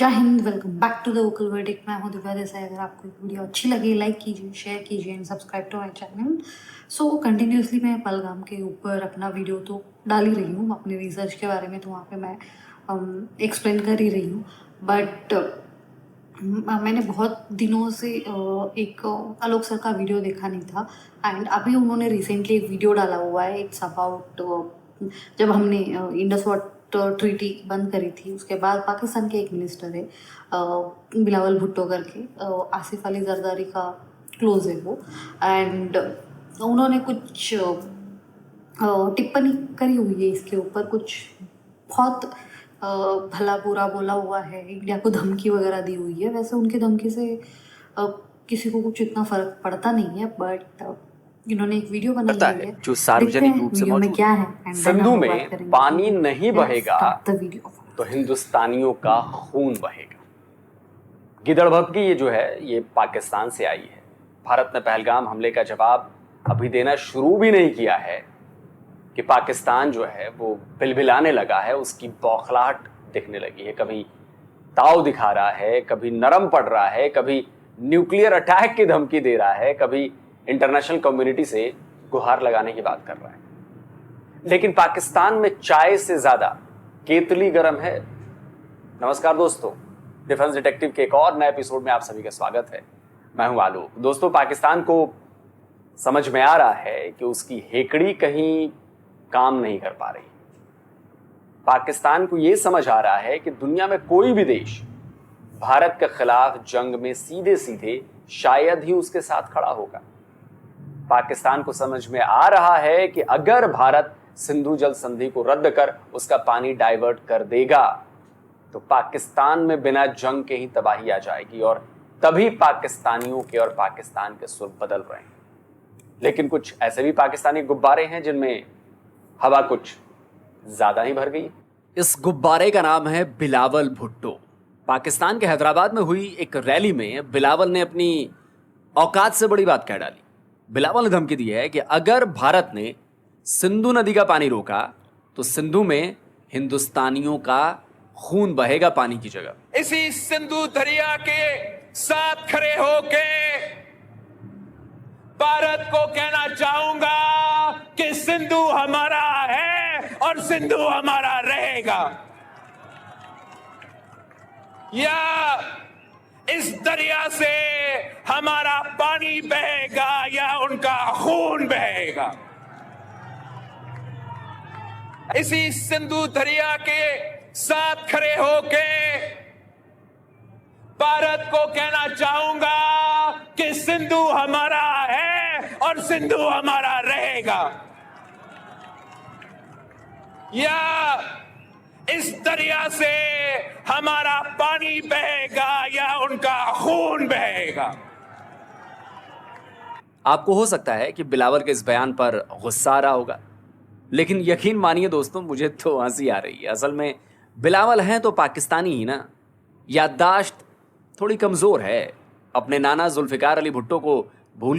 जय Hind, welcome back to the vocal verdict. मैं हूं दिव्या देसाई। अगर आपको वीडियो अच्छी लगी लाइक कीजिए, शेयर कीजिए and subscribe to my channel. So continuously मैं पहलगाम के ऊपर अपना वीडियो तो डाल ही रही हूँ, अपने रिसर्च के बारे में तो वहाँ पे मैं एक्सप्लेन कर ही रही हूँ। बट मैंने बहुत दिनों से एक आलोक सर का वीडियो देखा नहीं था एंड अभी उन्होंने रिसेंटली एक वीडियो डाला हुआ है। इट्स अबाउट जब हमने इंडस वाटर ट्रीटी बंद करी थी, उसके बाद पाकिस्तान के एक मिनिस्टर है बिलावल भुट्टो करके, आसिफ अली जरदारी का क्लोज है वो, एंड उन्होंने कुछ टिप्पणी करी हुई है इसके ऊपर, कुछ बहुत भला बुरा बोला हुआ है, इंडिया को धमकी वगैरह दी हुई है। वैसे उनकी धमकी से किसी को कुछ इतना फर्क पड़ता नहीं है, बट इन्होंने एक वीडियो बनाई हुई है जो देखते सार्वजनिक हैं रूप से वीडियो में मौजूद क्या है एंड सिंधु में पानी नहीं बहेगा वीडियो। तो हिंदुस्तानियों का खून बहेगा। गिदड़भक्की ये जो है ये पाकिस्तान से आई है। भारत ने पहलगाम हमले का जवाब अभी देना शुरू भी नहीं किया है कि पाकिस्तान जो है वो बिलबिलाने लगा है, उसकी बौखलाहट दिखने लगी है। कभी ताव दिखा रहा है, कभी नरम पड़ रहा है, कभी न्यूक्लियर अटैक की धमकी दे रहा है, कभी इंटरनेशनल कम्युनिटी से गुहार लगाने की बात कर रहा है। लेकिन पाकिस्तान में चाय से ज्यादा केतली गर्म है। नमस्कार दोस्तों, डिफेंस डिटेक्टिव के एक और नए एपिसोड में आप सभी का स्वागत है। मैं हूं आलोक। दोस्तों, पाकिस्तान को समझ में आ रहा है कि उसकी हेकड़ी कहीं काम नहीं कर पा रही। पाकिस्तान को यह समझ आ रहा है कि दुनिया में कोई भी देश भारत के खिलाफ जंग में सीधे सीधे शायद ही उसके साथ खड़ा होगा। पाकिस्तान को समझ में आ रहा है कि अगर भारत सिंधु जल संधि को रद्द कर उसका पानी डाइवर्ट कर देगा तो पाकिस्तान में बिना जंग के ही तबाही आ जाएगी, और तभी पाकिस्तानियों के और पाकिस्तान के सुर बदल रहे हैं। लेकिन कुछ ऐसे भी पाकिस्तानी गुब्बारे हैं जिनमें हवा कुछ ज्यादा ही भर गई। इस गुब्बारे का नाम है बिलावल भुट्टो। पाकिस्तान के हैदराबाद में हुई एक रैली में बिलावल ने अपनी औकात से बड़ी बात कह डाली। बिलावल ने धमकी दी है कि अगर भारत ने सिंधु नदी का पानी रोका तो सिंधु में हिंदुस्तानियों का खून बहेगा पानी की जगह। इसी सिंधु दरिया के साथ खड़े होके भारत को कहना चाहूंगा कि सिंधु हमारा है और सिंधु हमारा रहेगा। या इस दरिया से हमारा पानी बहेगा या उनका खून बहेगा। इसी सिंधु दरिया के साथ खड़े होके भारत को कहना चाहूंगा कि सिंधु हमारा है और सिंधु हमारा रहेगा। या इस दरिया से हमारा पानी बहेगा या उनका खून बहेगा। आपको हो सकता है कि बिलावल के इस बयान पर गुस्सा आ रहा होगा, लेकिन यकीन मानिए दोस्तों, मुझे तो हंसी आ रही है। असल में बिलावल हैं तो पाकिस्तानी ही ना। याददाश्त थोड़ी कमज़ोर है। अपने नाना जुल्फ़िकार अली भुट्टो को भूल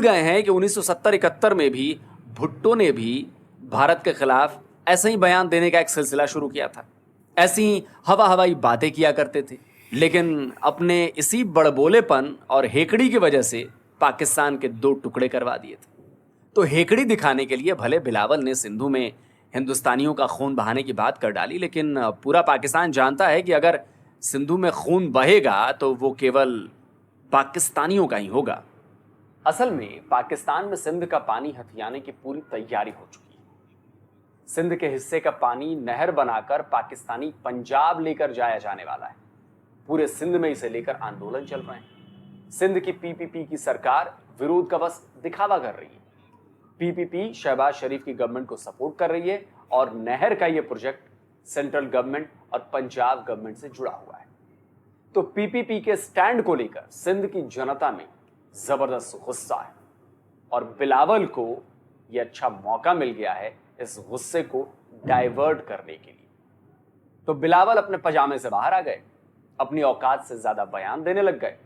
गए हैं कि 1970-71 में भी भुट्टो ने भी भारत के खिलाफ ऐसे ही बयान देने का एक सिलसिला शुरू किया था। ऐसी ही हवाई बातें किया करते थे, लेकिन अपने इसी बड़बोलेपन और हेकड़ी की वजह से पाकिस्तान के दो टुकड़े करवा दिए थे। तो हेकड़ी दिखाने के लिए भले बिलावल ने सिंधु में हिंदुस्तानियों का खून बहाने की बात कर डाली, लेकिन पूरा पाकिस्तान जानता है कि अगर सिंधु में खून बहेगा तो वो केवल पाकिस्तानियों का ही होगा। असल में पाकिस्तान में सिंध का पानी हथियाने की पूरी तैयारी हो चुकी है। सिंध के हिस्से का पानी नहर बनाकर पाकिस्तानी पंजाब लेकर जाया जाने वाला है। पूरे सिंध में इसे लेकर आंदोलन चल रहे हैं। सिंध की पीपीपी की सरकार विरोध का बस दिखावा कर रही है। पीपीपी शहबाज शरीफ की गवर्नमेंट को सपोर्ट कर रही है और नहर का यह प्रोजेक्ट सेंट्रल गवर्नमेंट और पंजाब गवर्नमेंट से जुड़ा हुआ है। तो पीपीपी के स्टैंड को लेकर सिंध की जनता में जबरदस्त गुस्सा है और बिलावल को यह अच्छा मौका मिल गया है इस गुस्से को डाइवर्ट करने के लिए। तो बिलावल अपने पजामे से बाहर आ गए, अपनी औकात से ज्यादा बयान देने लग गए।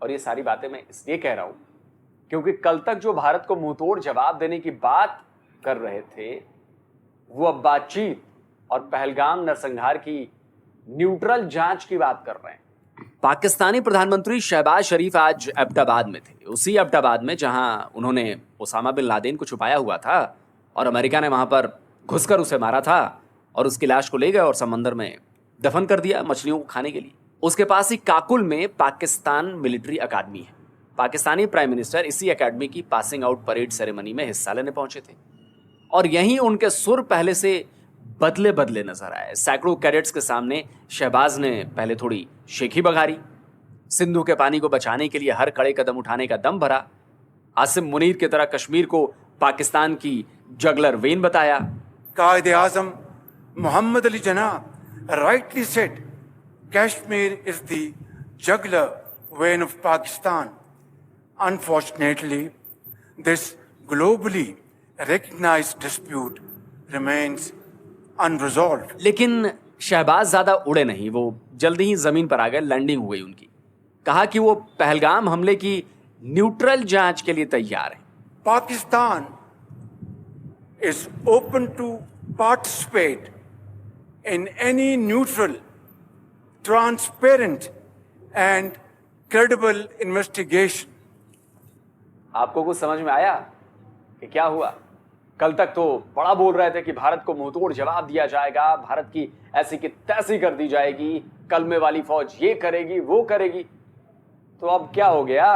और ये सारी बातें मैं इसलिए कह रहा हूं क्योंकि कल तक जो भारत को मुंहतोड़ जवाब देने की बात कर रहे थे, वो अब बातचीत और पहलगाम नरसंहार की न्यूट्रल जांच की बात कर रहे हैं। पाकिस्तानी प्रधानमंत्री शहबाज शरीफ आज एबटाबाद में थे, उसी एबटाबाद में जहां उन्होंने ओसामा बिन लादेन को छुपाया हुआ था और अमेरिका ने वहां पर घुसकर उसे मारा था और उसकी लाश को ले गए और समंदर में दफन कर दिया मछलियों को खाने के लिए। उसके पास ही काकुल में पाकिस्तान मिलिट्री अकादमी है। पाकिस्तानी प्राइम मिनिस्टर इसी अकादमी की पासिंग आउट परेड सेरेमनी में हिस्सा लेने पहुंचे थे और यहीं उनके सुर पहले से बदले बदले नजर आए। सैकड़ों कैडेट्स के सामने शहबाज ने पहले थोड़ी शेखी बघारी, सिंधु के पानी को बचाने के लिए हर कड़े कदम उठाने का दम भरा, आसिम मुनीर की तरह कश्मीर को पाकिस्तान की जगलर वेन बताया। कायदे आजम मोहम्मद अली जना rightly said, Kashmir is the jugular vein of Pakistan. Unfortunately, this globally recognized dispute remains unresolved. लेकिन शहबाज ज्यादा उड़े नहीं, वो जल्दी ही जमीन पर आ गए। लैंडिंग हो गई उनकी। कहा कि वो पहलगाम हमले की न्यूट्रल जांच के लिए तैयार है। Pakistan is open to participate in any neutral, transparent and credible investigation. आपको कुछ समझ में आया कि क्या हुआ? कल तक तो बड़ा बोल रहे थे कि भारत को मुंहतोड़ जवाब दिया जाएगा, भारत की ऐसी की तैसी कर दी जाएगी, कलमे वाली फौज ये करेगी वो करेगी। तो अब क्या हो गया?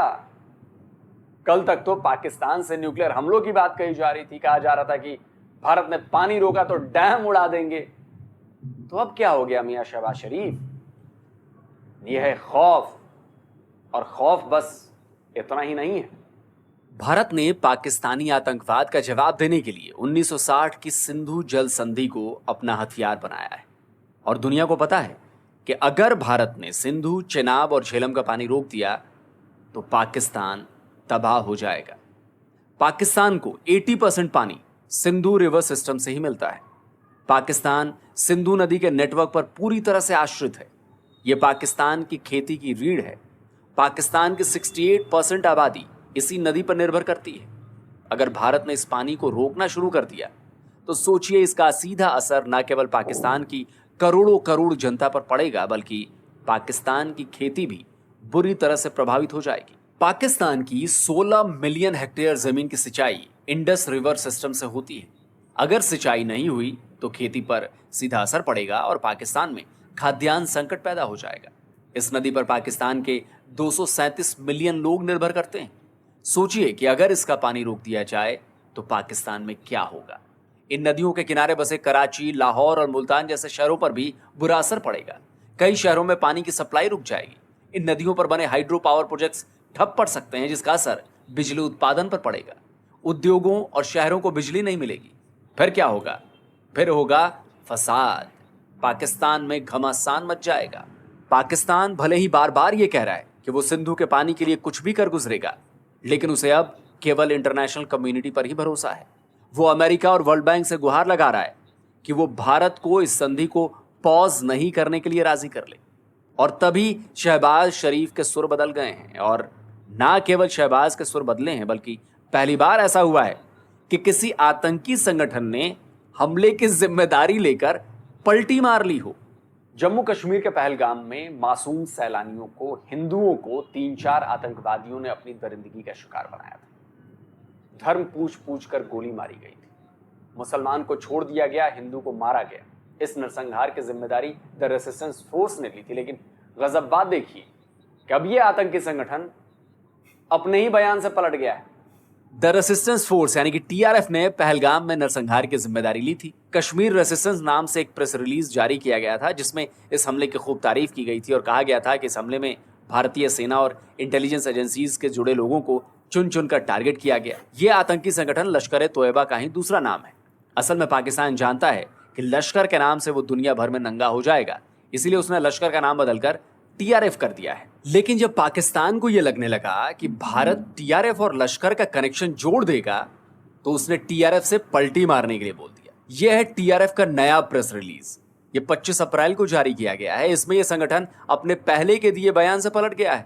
कल तक तो पाकिस्तान से न्यूक्लियर हमलों की बात कही जा रही थी, कहा जा रहा था कि भारत ने पानी रोका तो डैम उड़ा देंगे। तो अब क्या हो गया मियां शहबाज शरीफ? यह है खौफ, और खौफ बस इतना ही नहीं है। भारत ने पाकिस्तानी आतंकवाद का जवाब देने के लिए 1960 की सिंधु जल संधि को अपना हथियार बनाया है और दुनिया को पता है कि अगर भारत ने सिंधु, चेनाब और झेलम का पानी रोक दिया तो पाकिस्तान तबाह हो जाएगा। पाकिस्तान को 80% पानी सिंधु रिवर सिस्टम से ही मिलता है। पाकिस्तान सिंधु नदी के नेटवर्क पर पूरी तरह से आश्रित है। यह पाकिस्तान की खेती की रीढ़ है। पाकिस्तान की 68% आबादी इसी नदी पर निर्भर करती है। अगर भारत ने इस पानी को रोकना शुरू कर दिया तो सोचिए इसका सीधा असर न केवल पाकिस्तान की करोड़ों करोड़ जनता पर पड़ेगा, बल्कि पाकिस्तान की खेती भी बुरी तरह से प्रभावित हो जाएगी। पाकिस्तान की 16 मिलियन हेक्टेयर जमीन की सिंचाई इंडस रिवर सिस्टम से होती है। अगर सिंचाई नहीं हुई तो खेती पर सीधा असर पड़ेगा और पाकिस्तान में खाद्यान्न संकट पैदा हो जाएगा। इस नदी पर पाकिस्तान के 237 मिलियन लोग निर्भर करते हैं। सोचिए कि अगर इसका पानी रोक दिया जाए तो पाकिस्तान में क्या होगा। इन नदियों के किनारे बसे कराची, लाहौर और मुल्तान जैसे शहरों पर भी बुरा असर पड़ेगा। कई शहरों में पानी की सप्लाई रुक जाएगी। इन नदियों पर बने हाइड्रो पावर प्रोजेक्ट्स ठप पड़ सकते हैं, जिसका असर बिजली उत्पादन पर पड़ेगा। उद्योगों और शहरों को बिजली नहीं मिलेगी। फिर क्या होगा? फिर होगा फसाद। पाकिस्तान में घमासान मच जाएगा। पाकिस्तान भले ही बार बार ये कह रहा है कि वो सिंधु के पानी के लिए कुछ भी कर गुजरेगा, लेकिन उसे अब केवल इंटरनेशनल कम्युनिटी पर ही भरोसा है। वो अमेरिका और वर्ल्ड बैंक से गुहार लगा रहा है कि वो भारत को इस संधि को पॉज नहीं करने के लिए राजी कर ले। और तभी शहबाज शरीफ के सुर बदल गए हैं। और ना केवल शहबाज के सुर बदले हैं, बल्कि पहली बार ऐसा हुआ है कि किसी आतंकी संगठन ने हमले की जिम्मेदारी लेकर पलटी मार ली हो। जम्मू कश्मीर के पहलगाम में मासूम सैलानियों को, हिंदुओं को 3-4 आतंकवादियों ने अपनी दरिंदगी का शिकार बनाया था। धर्म पूछ पूछ कर गोली मारी गई थी। मुसलमान को छोड़ दिया गया, हिंदू को मारा गया। इस नरसंहार की जिम्मेदारी द रेसिस्टेंस फोर्स ने ली थी। लेकिन गजब बात देखिए कि अब ये आतंकी संगठन अपने ही बयान से पलट गया है। द रेसिस्टेंस फोर्स यानी कि टीआरएफ ने पहलगाम में नरसंहार की जिम्मेदारी ली थी। कश्मीर रेसिस्टेंस नाम से एक प्रेस रिलीज जारी किया गया था, जिसमें इस हमले की खूब तारीफ की गई थी और कहा गया था कि इस हमले में भारतीय सेना और इंटेलिजेंस एजेंसीज के जुड़े लोगों को चुन चुनकर टारगेट किया गया। ये आतंकी संगठन लश्कर ए तोयबा का ही दूसरा नाम है। असल में पाकिस्तान जानता है कि लश्कर के नाम से वो दुनिया भर में नंगा हो जाएगा, इसीलिए उसने लश्कर का नाम बदलकर टीआरएफ कर दिया है। लेकिन जब पाकिस्तान को यह लगने लगा कि भारत टीआरएफ और लश्कर का कनेक्शन जोड़ देगा, तो उसने टीआरएफ से पलटी मारने के लिए बोल दिया। यह है टीआरएफ का नया प्रेस रिलीज। ये 25 अप्रैल को जारी किया गया है। इसमें यह संगठन अपने पहले के दिए बयान से पलट गया है।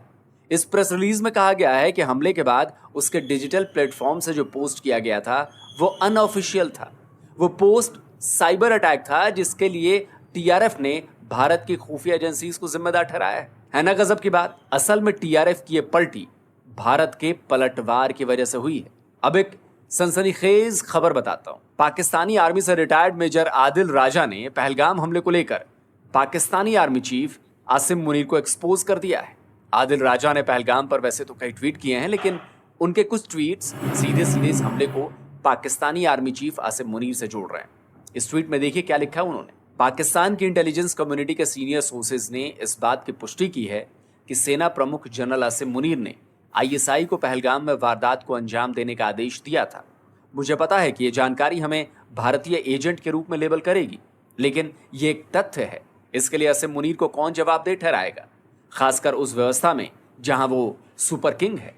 इस प्रेस रिलीज में कहा गया है कि हमले के बाद उसके डिजिटल प्लेटफॉर्म से जो पोस्ट किया गया था वो अनऑफिशियल था। वो पोस्ट साइबर अटैक था, जिसके लिए टीआरएफ ने भारत की खुफिया एजेंसीज को जिम्मेदार ठहराया है ना गजब की बात। असल में टीआरएफ की ये पलटी भारत के पलटवार की वजह से हुई है। अब एक सनसनीखेज खबर बताता हूं। पाकिस्तानी आर्मी से रिटायर्ड मेजर आदिल राजा ने पहलगाम हमले को लेकर पाकिस्तानी आर्मी चीफ आसिम मुनीर को एक्सपोज कर दिया है। आदिल राजा ने पहलगाम पर वैसे तो कई ट्वीट किए हैं, लेकिन उनके कुछ ट्वीट्स सीधे सीधे इस हमले को पाकिस्तानी आर्मी चीफ आसिम मुनीर से जोड़ रहे हैं। इस ट्वीट में देखिए क्या लिखा है उन्होंने। पाकिस्तान की इंटेलिजेंस कम्युनिटी के सीनियर सोर्सेज ने इस बात की पुष्टि की है कि सेना प्रमुख जनरल आसिम मुनीर ने आईएसआई को पहलगाम में वारदात को अंजाम देने का आदेश दिया था। मुझे पता है कि ये जानकारी हमें भारतीय एजेंट के रूप में लेबल करेगी, लेकिन ये एक तथ्य है। इसके लिए आसिम मुनीर को कौन जवाबदेह ठहराएगा, खासकर उस व्यवस्था में जहां वो सुपर किंग है।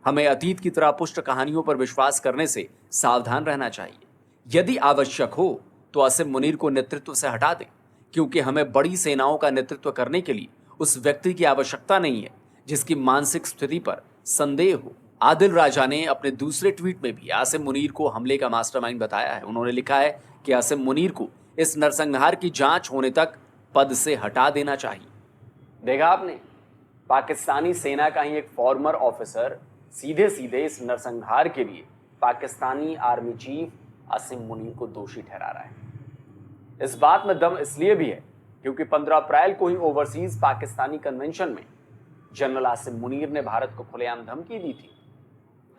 हमें अतीत की तरह पुष्ट कहानियों पर विश्वास करने से सावधान रहना चाहिए। यदि आवश्यक हो तो आसिम मुनीर को नेतृत्व से हटा दें, क्योंकि हमें बड़ी सेनाओं का नेतृत्व करने के लिए उस व्यक्ति की आवश्यकता नहीं है जिसकी मानसिक स्थिति पर संदेह हो। आदिल राजा ने अपने दूसरे ट्वीट में भी आसिम मुनीर को हमले का मास्टरमाइंड बताया है। उन्होंने लिखा है कि आसिम मुनीर को इस नरसंहार की जांच होने तक पद से हटा देना चाहिए। देखा आपने, पाकिस्तानी सेना का ही एक फॉर्मर ऑफिसर सीधे सीधे इस नरसंहार के लिए पाकिस्तानी आर्मी चीफ आसिम मुनीर को दोषी ठहरा रहा है। इस बात में दम इसलिए भी है क्योंकि 15 अप्रैल को ही ओवरसीज पाकिस्तानी कन्वेंशन में जनरल आसिम मुनीर ने भारत को खुलेआम धमकी दी थी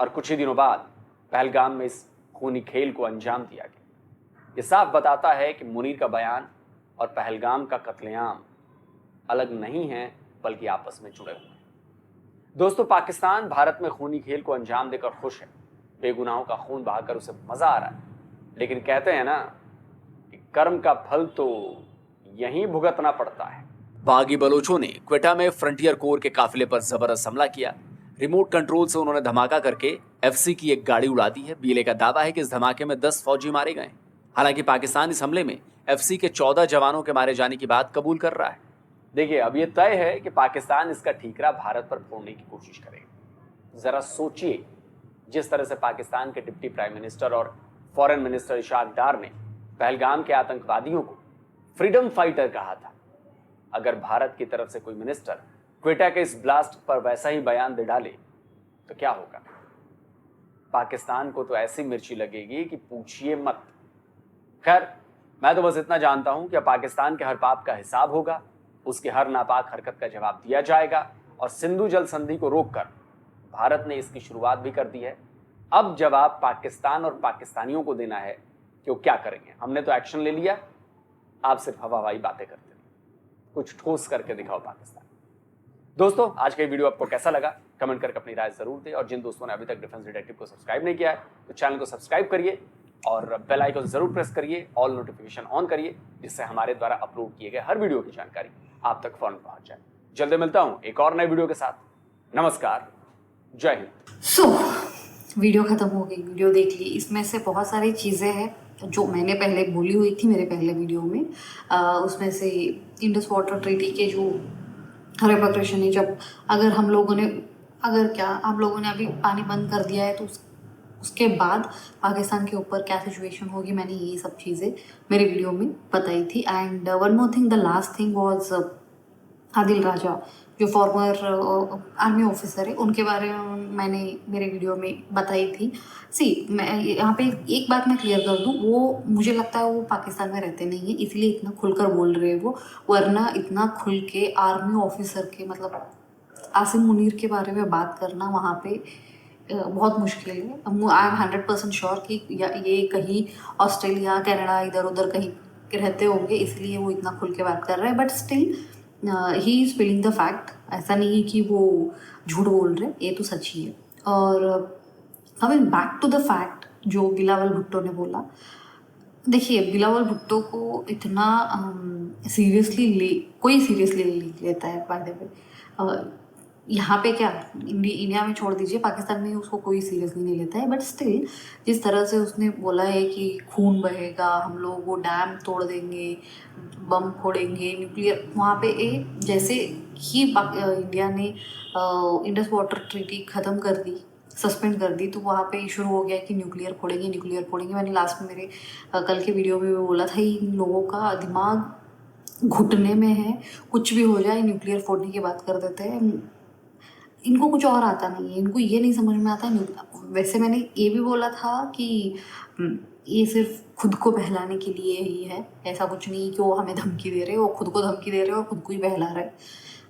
और कुछ ही दिनों बाद पहलगाम में इस खूनी खेल को अंजाम दिया गया। ये साफ बताता है कि मुनीर का बयान और पहलगाम का कत्लेआम अलग नहीं है, बल्कि आपस में जुड़े हुए हैं। दोस्तों, पाकिस्तान भारत में खूनी खेल को अंजाम देकर खुश है, बेगुनाहों का खून बहाकर उसे मजा आ रहा है, लेकिन कहते हैं ना कि कर्म का फल तो यहीं भुगतना पड़ता है। बागी बलोचों ने क्वेटा में फ्रंटियर कोर के काफिले पर जबरदस्त हमला किया। रिमोट कंट्रोल से उन्होंने धमाका करके एफसी की एक गाड़ी उड़ा दी है। बीएलए का दावा है कि इस धमाके में 10 फौजी मारे गए। हालांकि पाकिस्तान इस हमले में एफसी के 14 जवानों के मारे जाने की बात कबूल कर रहा है। देखिए, अब यह तय है कि पाकिस्तान इसका ठीकरा भारत पर फोड़ने की कोशिश करेगा। जरा सोचिए, जिस तरह से पाकिस्तान के डिप्टी प्राइम मिनिस्टर और फॉरेन मिनिस्टर इशाक डार ने पहलगाम के आतंकवादियों को फ्रीडम फाइटर कहा था, अगर भारत की तरफ से कोई मिनिस्टर क्वेटा के इस ब्लास्ट पर वैसा ही बयान दे डाले तो क्या होगा? पाकिस्तान को तो ऐसी मिर्ची लगेगी कि पूछिए मत। खैर, मैं तो बस इतना जानता हूं कि पाकिस्तान के हर पाप का हिसाब होगा, उसके हर नापाक हरकत का जवाब दिया जाएगा और सिंधु जल संधि को रोककर भारत ने इसकी शुरुआत भी कर दी है। अब जवाब पाकिस्तान और पाकिस्तानियों को देना है कि वो क्या करेंगे। हमने तो एक्शन ले लिया, आप सिर्फ हवाई बातें करते हैं। कुछ ठोस करके दिखाओ पाकिस्तान। दोस्तों, आज का वीडियो आपको कैसा लगा कमेंट करके अपनी राय जरूर दें, और जिन दोस्तों ने अभी तक डिफेंस डिटेक्टिव को सब्सक्राइब नहीं किया है तो चैनल को सब्सक्राइब करिए और बेल आइकन जरूर प्रेस करिए, ऑल नोटिफिकेशन ऑन करिए, जिससे हमारे द्वारा अपलोड किए गए हर वीडियो की जानकारी आप तक फौरन पहुंच जाए। जल्दी मिलता हूं एक और नए वीडियो के साथ। नमस्कार, जय हिंद। वीडियो ख़त्म हो गई, वीडियो देख ली। इसमें से बहुत सारी चीज़ें हैं जो मैंने पहले बोली हुई थी मेरे पहले वीडियो में। उसमें से इंडस वाटर ट्रीटी के जो रेपरकशन है, जब अगर हम लोगों ने अभी पानी बंद कर दिया है तो उसके बाद पाकिस्तान के ऊपर क्या सिचुएशन होगी, मैंने ये सब चीज़ें मेरे वीडियो में बताई थी। And one more thing, the last thing was Adil Raja, जो फॉर्मर आर्मी ऑफिसर है, उनके बारे में मैंने मेरे वीडियो में बताई थी। मैं यहाँ पे एक बात मैं क्लियर कर दूँ, वो मुझे लगता है वो पाकिस्तान में रहते नहीं है, इसलिए इतना खुलकर बोल रहे हैं वो, वरना इतना खुल के आर्मी ऑफिसर के मतलब आसिम मुनीर के बारे में बात करना वहाँ पे बहुत मुश्किल है। आई एम 100% श्योर कि ये कहीं ऑस्ट्रेलिया, कनाडा, इधर उधर कहीं रहते होंगे, इसलिए वो इतना खुल के बात कर रहे हैं। But still he is spilling the fact. ऐसा नहीं है कि वो झूठ बोल रहे, ये तो सच ही है। और coming back to the fact जो बिलावल भुट्टो ने बोला, देखिए बिलावल भुट्टो को इतना कोई सीरियसली नहीं लेता है। बाय द वे, यहाँ पे क्या इंडिया में छोड़ दीजिए, पाकिस्तान में उसको कोई सीरियसली नहीं लेता है। बट स्टिल जिस तरह से उसने बोला है कि खून बहेगा, हम लोग वो डैम तोड़ देंगे, बम फोड़ेंगे, न्यूक्लियर, वहाँ पे जैसे ही इंडिया ने इंडस वाटर ट्रीटी ख़त्म कर दी, सस्पेंड कर दी, तो वहाँ पे शुरू हो गया कि न्यूक्लियर फोड़ेंगे। मैंने लास्ट में मेरे कल के वीडियो में बोला था, इन लोगों का दिमाग घुटने में है, कुछ भी हो जाए न्यूक्लियर फोड़ने की बात कर देते हैं। इनको कुछ और आता नहीं है, इनको ये नहीं समझ में आता है। वैसे मैंने ये भी बोला था कि ये सिर्फ खुद को बहलाने के लिए ही है, ऐसा कुछ नहीं कि वो हमें धमकी दे रहे हैं, वो खुद को धमकी दे रहे हैं और खुद को ही बहला रहे हैं।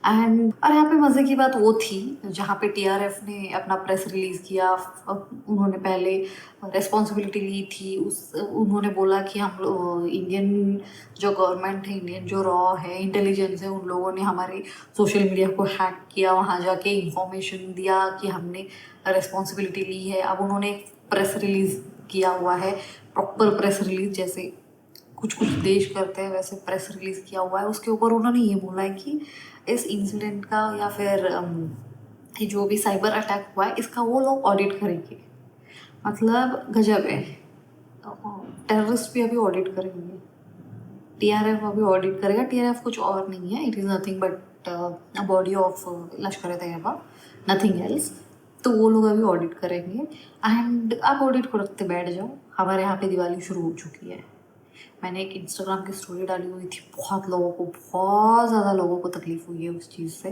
और यहाँ पे मज़े की बात वो थी जहाँ पे टीआरएफ ने अपना प्रेस रिलीज़ किया। उन्होंने पहले रिस्पॉन्सिबिलिटी ली थी, उन्होंने बोला कि हम लोग इंडियन जो गवर्नमेंट है, इंडियन जो रॉ है, इंटेलिजेंस है, उन लोगों ने हमारे सोशल मीडिया को हैक किया, वहाँ जाके इंफॉर्मेशन दिया कि हमने रिस्पॉन्सिबिलिटी ली है। अब उन्होंने प्रेस रिलीज़ किया हुआ है, प्रॉपर प्रेस रिलीज़ जैसे कुछ कुछ देश करते हैं वैसे प्रेस रिलीज़ किया हुआ है। उसके ऊपर उन्होंने ये बोला है कि इस इंसिडेंट का या फिर ये जो भी साइबर अटैक हुआ है इसका वो लोग ऑडिट करेंगे। मतलब गजब है, टेररिस्ट भी अभी ऑडिट करेंगे, टीआरएफ अभी ऑडिट करेगा। टीआरएफ कुछ और नहीं है, it is nothing but a body of Lashkar Taiba, nothing else. तो वो लोग अभी ऑडिट करेंगे एंड आप ऑडिट करते बैठ जाओ। हमारे यहाँ पे दिवाली शुरू हो चुकी है। मैंने एक इंस्टाग्राम की स्टोरी डाली हुई थी, बहुत ज़्यादा लोगों को तकलीफ़ हुई है उस चीज़ से,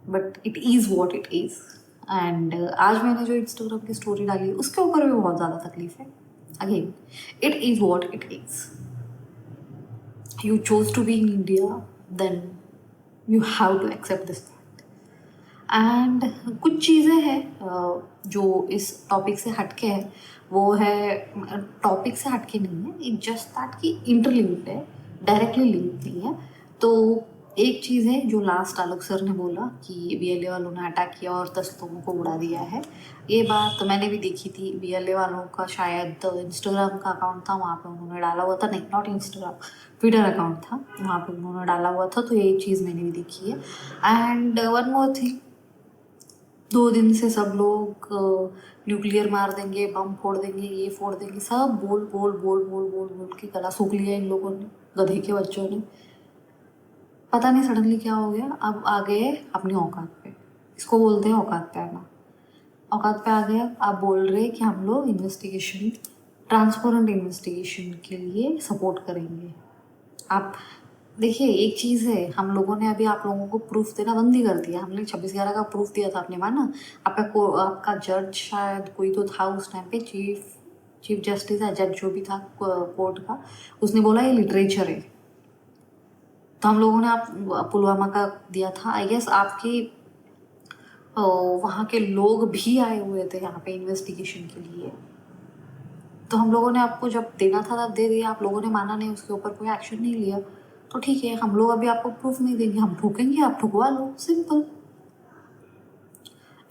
but it is what it is. And आज मैंने जो इंस्टाग्राम की स्टोरी डाली उसके ऊपर भी बहुत ज़्यादा तकलीफ़ है। Again it is what it is. You chose to be in India, then you have to accept this. And कुछ चीज़ें हैं जो इस टॉपिक से हटके है, वो है टॉपिक से हटके नहीं है, इट जस्ट दैट कि इंटरलिंक्ड है, डायरेक्टली लिंक नहीं है। तो एक चीज़ है जो लास्ट आलोक सर ने बोला कि बीएलए वालों ने अटैक किया और 10 लोगों को उड़ा दिया है। ये बात मैंने भी देखी थी, बीएलए वालों का शायद इंस्टाग्राम का अकाउंट था, वहाँ पे उन्होंने डाला हुआ था, नहीं नॉट इंस्टाग्राम, ट्विटर अकाउंट था, वहाँ पे उन्होंने डाला हुआ था। तो ये चीज़ मैंने भी देखी है। एंड वन मोर थिंग, 2 दिन से सब लोग न्यूक्लियर मार देंगे, बम फोड़ देंगे, ये फोड़ देंगे, सब बोल बोल बोल बोल बोल बोल के गला सूख लिया इन लोगों ने, गधे के बच्चों ने। पता नहीं सडनली क्या हो गया, अब आ गए अपनी औकात पे। इसको बोलते हैं औकात पे आना। औकात पे आ गया, आप बोल रहे कि हम लोग इन्वेस्टिगेशन, ट्रांसपेरेंट इन्वेस्टिगेशन के लिए सपोर्ट करेंगे। आप देखिए, एक चीज़ है, हम लोगों ने अभी आप लोगों को प्रूफ देना बंद ही कर दिया। हमने 26/11 का प्रूफ दिया था, आपने माना? आपका जज शायद कोई तो था उस टाइम पे, चीफ जस्टिस या जज जो भी था कोर्ट का, उसने बोला ये लिटरेचर है। तो हम लोगों ने आप पुलवामा का दिया था। आई गेस आपके वहाँ के लोग भी आए हुए थे यहाँ पे इन्वेस्टिगेशन के लिए। तो हम लोगों ने आपको जब देना था तब दे दिया, आप लोगों ने माना नहीं, उसके ऊपर कोई एक्शन नहीं लिया। तो ठीक है, हम लोग अभी आपको प्रूफ नहीं देंगे, हम ठोकेंगे, आप ठुकवा लो, सिंपल।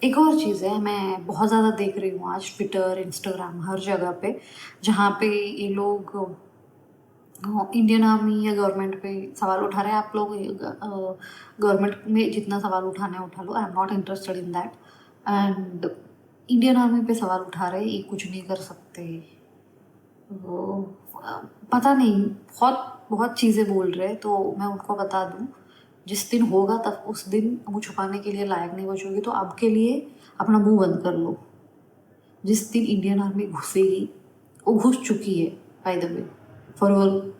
एक और चीज़ है, मैं बहुत ज़्यादा देख रही हूँ आज ट्विटर, इंस्टाग्राम, हर जगह पे, जहाँ पे ये लोग इंडियन आर्मी या गवर्नमेंट पे सवाल उठा रहे हैं। आप लोग गवर्नमेंट में जितना सवाल उठाना है उठा लो, I am not interested in that. And Indian army पे सवाल उठा रहे, ये कुछ नहीं कर सकते, वो पता नहीं, बहुत चीज़ें बोल रहे हैं। तो मैं उनको बता दूं, जिस दिन होगा तब उस दिन मुँह छुपाने के लिए लायक नहीं बचोगी। तो अब के लिए अपना मुंह बंद कर लो। जिस दिन इंडियन आर्मी घुसेगी, वो घुस चुकी है, by the way, for your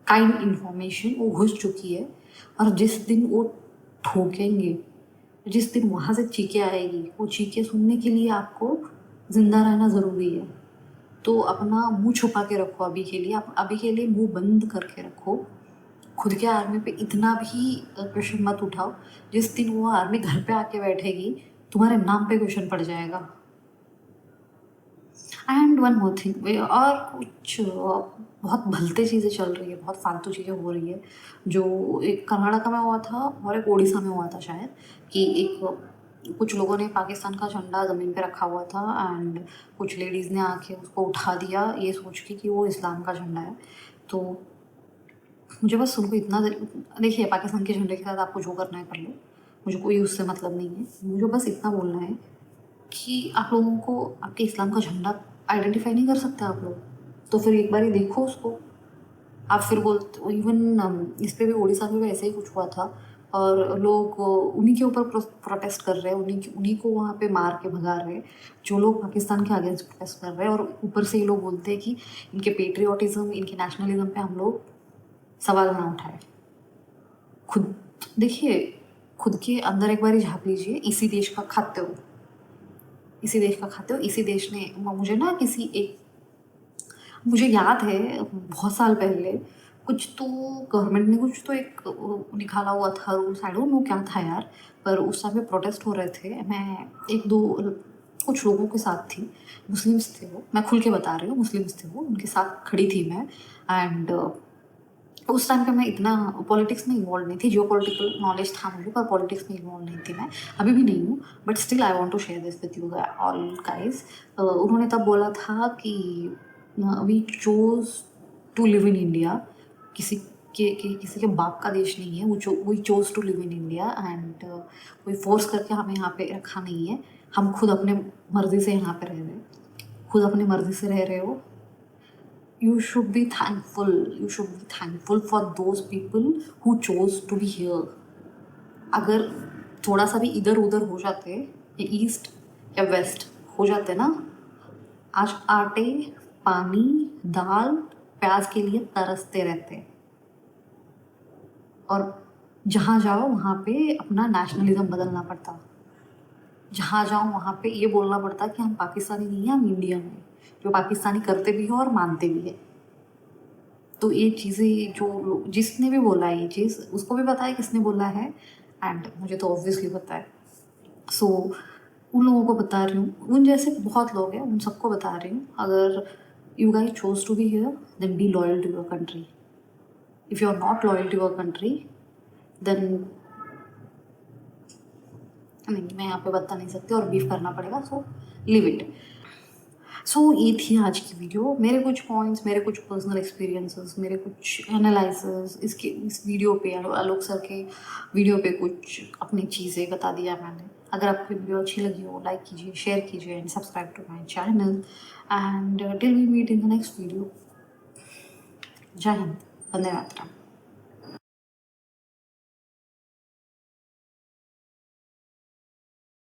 kind information, वो घुस चुकी है। और जिस दिन वो ठोकेंगे, जिस दिन वहाँ से चीखें आएगी, वो चीखें सुनने के लिए आपको ज़िंदा रहना ज़रूरी है। तो अपना मुंह छुपा के रखो अभी के लिए, आप अभी के लिए मुंह बंद करके रखो। खुद के आर्मी पे इतना भी क्वेश्चन मत उठाओ। जिस दिन वो आर्मी घर पे आके बैठेगी, तुम्हारे नाम पे क्वेश्चन पड़ जाएगा। एंड वन मोर थिंग, और कुछ बहुत भलते चीज़ें चल रही है, बहुत फालतू चीज़ें हो रही है। जो एक कर्नाटक में हुआ था और एक उड़ीसा में हुआ था शायद, कि कुछ लोगों ने पाकिस्तान का झंडा ज़मीन पे रखा हुआ था एंड कुछ लेडीज़ ने आके उसको उठा दिया, ये सोच के कि वो इस्लाम का झंडा है। तो मुझे बस उनको इतना, देखिए, पाकिस्तान के झंडे के साथ आपको जो करना है कर लो, मुझे कोई उससे मतलब नहीं है। मुझे बस इतना बोलना है कि आप लोगों को आपके इस्लाम का झंडा आइडेंटिफाई नहीं कर सकते आप लोग, तो फिर एक बार ही देखो उसको। आप फिर बोलते, इवन इस पर भी उड़ीसा में भी ऐसे ही कुछ हुआ था और लोग उन्हीं के ऊपर प्रोटेस्ट कर रहे हैं, उन्हीं को वहाँ पे मार के भगा रहे हैं जो लोग पाकिस्तान के अगेंस्ट प्रोटेस्ट कर रहे हैं। और ऊपर से ये लोग बोलते हैं कि इनके पेट्रियोटिज़म, इनके नेशनलिज्म पे हम लोग सवाल ना उठाए। खुद देखिए, खुद के अंदर एक बार झाँक लीजिए। इसी देश का खाते हो, इसी देश का खाते हो। इसी देश ने मुझे ना मुझे याद है बहुत साल पहले कुछ तो गवर्नमेंट ने कुछ तो एक निकाला हुआ था रूल्स, आई डोंट नो क्या था यार, पर उस टाइम पे प्रोटेस्ट हो रहे थे। मैं एक दो कुछ लोगों के साथ थी, मुस्लिम्स थे वो, मैं खुल के बता रही हूँ, मुस्लिम्स थे वो, उनके साथ खड़ी थी मैं। एंड उस टाइम पे मैं इतना पॉलिटिक्स में इन्वॉल्व नहीं थी, जियो पॉलिटिकल नॉलेज था मुझे, पर पॉलिटिक्स में इन्वॉल्व नहीं थी मैं, अभी भी नहीं हूँ, but still I want to share this with you all guys. उन्होंने तब बोला था कि we chose to live in India, किसी के बाप का देश नहीं है, we chose to live in India and कोई फोर्स करके हमें यहाँ पे रखा नहीं है, हम खुद अपने मर्जी से यहाँ पे रह रहे हैं, खुद अपनी मर्जी से रह रहे हो। You should be thankful. You should be thankful for those people who chose to be here. अगर थोड़ा सा भी इधर उधर हो जाते या ईस्ट या वेस्ट हो जाते ना, आज आटे, पानी, दाल, प्याज के लिए तरसते रहते। और जहाँ जाओ वहाँ पे अपना नेशनलिज्म बदलना पड़ता, जहाँ जाओ वहाँ पे ये बोलना पड़ता कि हम पाकिस्तानी नहीं हैं, हम इंडियन हैं, जो पाकिस्तानी करते भी हैं और मानते भी हैं। तो ये चीज़ें जो जिसने भी बोला है ये चीज़, उसको भी पता है किसने बोला है, एंड मुझे तो ऑब्वियसली पता है। सो उन लोगों को बता रही हूँ, उन जैसे बहुत लोग हैं, उन सबको बता रही हूँ, अगर you guys chose to be here then be loyal to your country. If you are not loyal to your country then नहीं, मैं यहाँ पे बता नहीं सकती और बीफ करना पड़ेगा, सो लिव इट। सो ये थी आज की वीडियो, मेरे कुछ पॉइंट्स, मेरे कुछ पर्सनल एक्सपीरियंसेस, मेरे कुछ एनालिसिस, इस वीडियो पे, आलोक सर के वीडियो पे कुछ अपनी चीज़ें बता दिया मैंने। अगर आपको वीडियो अच्छी लगी हो, लाइक कीजिए, शेयर कीजिए and subscribe to my channel and till we meet in the next video. जय हिंद, वंदे मातरम।